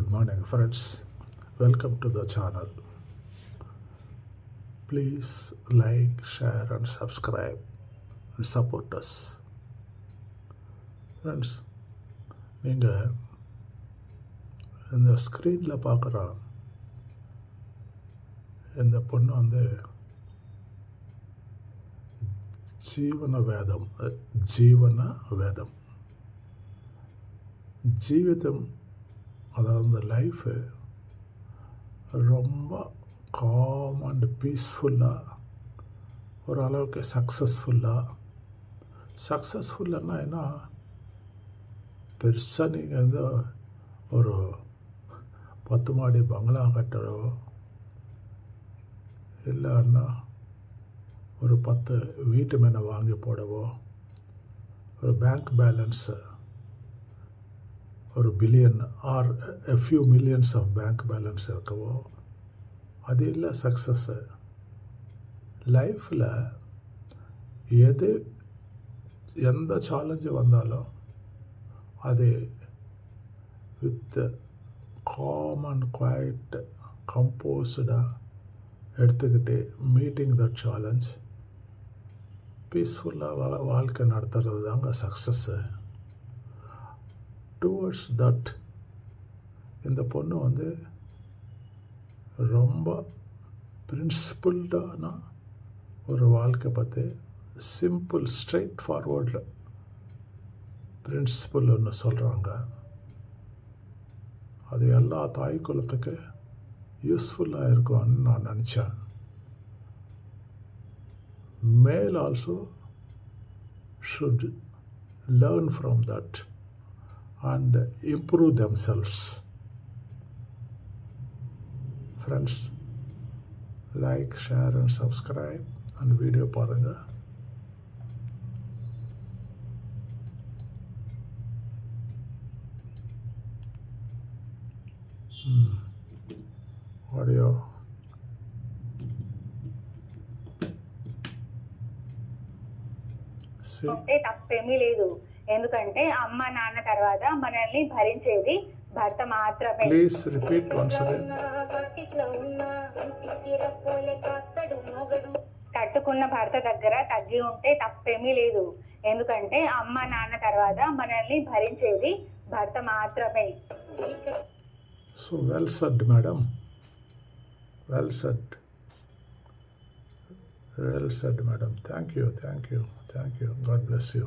Good morning, friends. Welcome to the channel. Please like, share, and subscribe and support us. Friends, நீங்கள் இந்த ஸ்க்ரீனில் பார்க்குற இந்த பொண்ணு ஜீவன வேதம் ஜீவிதம், அதாவது இந்த லைஃபு ரொம்ப காம் அண்ட் பீஸ்ஃபுல்லாக, ஓரளவுக்கு சக்ஸஸ்ஃபுல்லானா என்ன, பெருசாக நீங்கள் ஒரு 10 மாடி பங்களா கட்டவோ இல்லைன்னா ஒரு 10 வீட்டு மேலே வாங்கி போடவோ, ஒரு பேங்க் பேலன்ஸு ஒரு billion or a few millions of bank balance இருக்கவோ, அது இல்லை சக்ஸஸ்ஸு. லைஃப்பில் எந்த சேலஞ்சு வந்தாலும் அது வித் காம் அண்ட் குவைட் கம்போஸ்டாக எடுத்துக்கிட்டு மீட்டிங் த சேலஞ்ச், பீஸ்ஃபுல்லாக வாழ்க்கை நடத்துறது தாங்க சக்ஸஸ்ஸு. டுவர்ட்ஸ் தட் இந்த பொண்ணு ரொம்ப பிரின்சிபிள்டான ஒரு வாழ்க்கை பற்றி சிம்பிள் ஸ்ட்ரெயிட் ஃபார்வர்டு பிரின்சிபிள் ஒன்று சொல்கிறாங்க. அது எல்லா தாய் குலத்துக்கு யூஸ்ஃபுல்லாக இருக்கும்னு நான் நினச்சேன். மேல் also should learn from that and improve themselves. Friends, like, share and subscribe and video paranga. Audio. అంటే తప్పేమీ లేదు, ఎందుకంటే అమ్మ నాన్న తర్వాత మనల్ని భరించేది భర్త మాత్రమే. Please repeat once again. కట్టుకున్న భర్త దగ్గర తగ్గి ఉంటే తప్పేమీ లేదు, ఎందుకంటే అమ్మ నాన్న తర్వాత మనల్ని భరించేది భర్త మాత్రమే. So well said madam, well said madam. Thank you. God bless you.